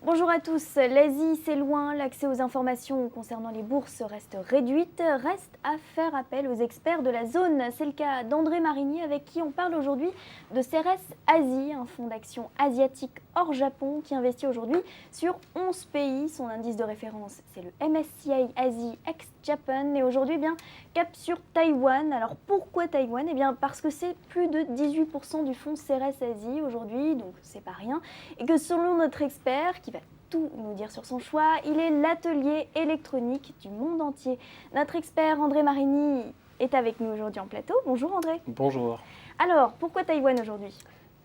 Bonjour à tous, l'Asie c'est loin, l'accès aux informations concernant les bourses reste réduite, reste à faire appel aux experts de la zone. C'est le cas d'André Marigny avec qui on parle aujourd'hui de Ceres Asie, un fonds d'action asiatique hors Japon qui investit aujourd'hui sur 11 pays. Son indice de référence c'est le MSCI Asie ex-Japan et aujourd'hui cap sur Taïwan. Alors pourquoi Taïwan? Eh bien parce que c'est plus de 18% du fonds Ceres Asie aujourd'hui, donc c'est pas rien, et que selon notre expert qui va tout nous dire sur son choix, il est l'atelier électronique du monde entier. Notre expert André Marigny est avec nous aujourd'hui en plateau. Bonjour André. Bonjour. Alors, pourquoi Taïwan aujourd'hui?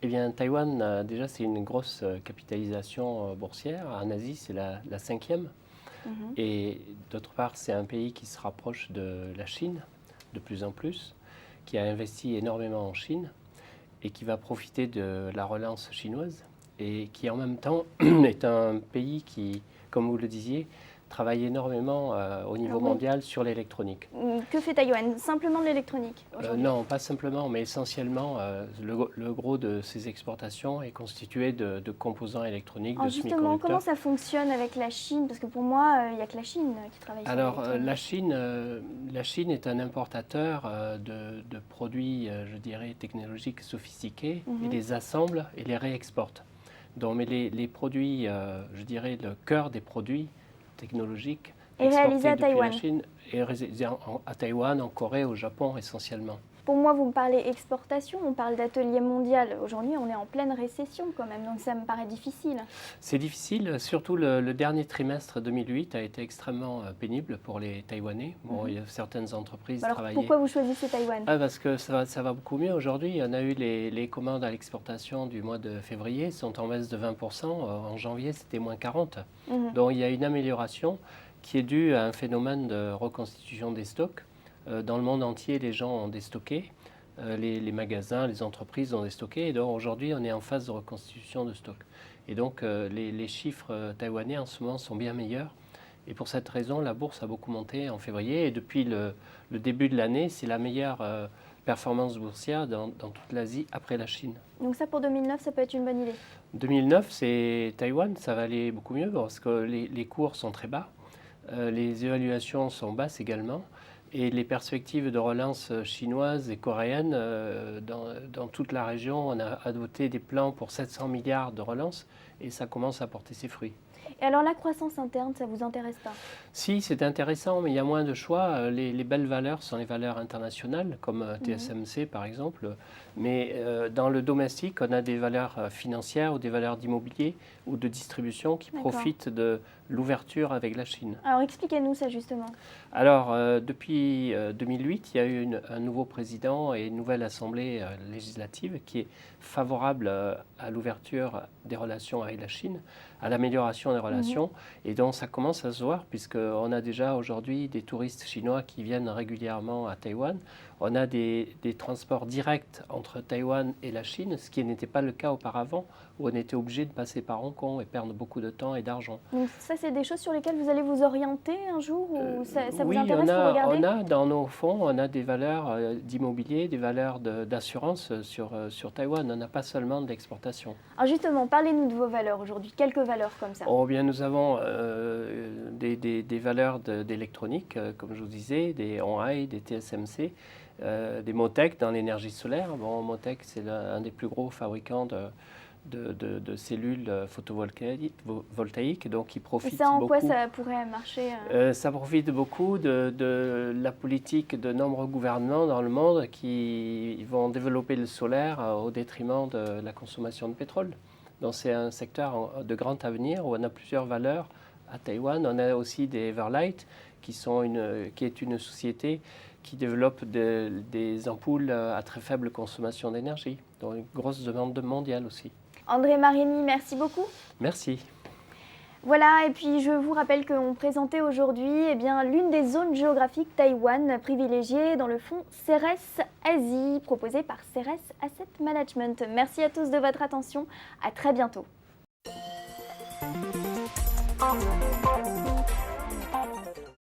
Eh bien, Taïwan, déjà, c'est une grosse capitalisation boursière. En Asie, c'est la 5e. Et d'autre part, c'est un pays qui se rapproche de la Chine de plus en plus, qui a investi énormément en Chine et qui va profiter de la relance chinoise et qui en même temps est un pays qui, comme vous le disiez, travaille énormément au niveau mondial sur l'électronique. Que fait Taïwan? Simplement de l'électronique aujourd'hui? Non, pas simplement, mais essentiellement, le gros de ses exportations est constitué de composants électroniques, de justement, semi-conducteurs. comment ça fonctionne avec la Chine? Parce que pour moi, il n'y a que la Chine qui travaille sur l'électronique. La Chine est un importateur de produits, je dirais, technologiques sophistiqués. Il les assemble et les réexporte. Donc, mais les produits, je dirais, le cœur des produits technologiques et réalisé à Taïwan. La Chine est réalisé à Taïwan, en Corée, au Japon essentiellement. Pour moi, vous me parlez exportation, on parle d'atelier mondial. Aujourd'hui, on est en pleine récession quand même, donc ça me paraît difficile. C'est difficile, surtout le dernier trimestre 2008 a été extrêmement pénible pour les Taïwanais. Bon, il y a certaines entreprises travaillaient. Pourquoi vous choisissez Taïwan? Parce que ça va beaucoup mieux aujourd'hui. On a eu les commandes à l'exportation du mois de février sont en baisse de 20%. En janvier, c'était moins 40%. Donc il y a une amélioration qui est due à un phénomène de reconstitution des stocks. Dans le monde entier, les gens ont déstocké, les magasins, les entreprises ont déstocké, et donc aujourd'hui, on est en phase de reconstitution de stock. Et donc, les chiffres taïwanais en ce moment sont bien meilleurs. Et pour cette raison, la bourse a beaucoup monté en février, et depuis le début de l'année, c'est la meilleure performance boursière dans toute l'Asie après la Chine. Donc ça, pour 2009, ça peut être une bonne idée? 2009, c'est Taïwan, ça va aller beaucoup mieux, parce que les cours sont très bas, les évaluations sont basses également. Et les perspectives de relance chinoise et coréenne dans toute la région, on a adopté des plans pour 700 milliards de relance et ça commence à porter ses fruits. Et alors la croissance interne, ça ne vous intéresse pas? Si, c'est intéressant, mais il y a moins de choix. Les belles valeurs sont les valeurs internationales, comme TSMC par exemple. Mais dans le domestique, on a des valeurs financières ou des valeurs d'immobilier ou de distribution qui profitent de l'ouverture avec la Chine. Alors expliquez-nous ça justement. Alors depuis 2008, il y a eu un nouveau président et une nouvelle assemblée législative qui est favorable à l'ouverture des relations avec la Chine, à l'amélioration des relations. Et donc ça commence à se voir puisqu'on a déjà aujourd'hui des touristes chinois qui viennent régulièrement à Taïwan. On a des transports directs entre Taïwan et la Chine, ce qui n'était pas le cas auparavant, où on était obligé de passer par Hong Kong et perdre beaucoup de temps et d'argent. Donc ça, c'est des choses sur lesquelles vous allez vous orienter un jour ou ça oui, vous intéresse de regarder? On a dans nos fonds, on a des valeurs d'immobilier, des valeurs d'assurance sur Taïwan. On n'a pas seulement de l'exportation. Alors justement, parlez-nous de vos valeurs aujourd'hui, quelques valeurs comme ça. Oh, bien, nous avons des valeurs d'électronique, comme je vous disais, des OnHigh, des TSMC, des Motec dans l'énergie solaire. Bon, Motec, c'est un des plus gros fabricants de cellules photovoltaïques, donc qui profite beaucoup. Et ça, en quoi ça pourrait marcher? Ça profite beaucoup de la politique de nombreux gouvernements dans le monde qui vont développer le solaire au détriment de la consommation de pétrole. Donc c'est un secteur de grand avenir où on a plusieurs valeurs. À Taïwan, on a aussi des Everlight, qui est une société qui développe des ampoules à très faible consommation d'énergie, donc une grosse demande mondiale aussi. André Marigny, merci beaucoup. Merci. Voilà, et puis je vous rappelle qu'on présentait aujourd'hui l'une des zones géographiques Taïwan privilégiées dans le fonds Ceres Asie, proposé par Ceres Asset Management. Merci à tous de votre attention, à très bientôt.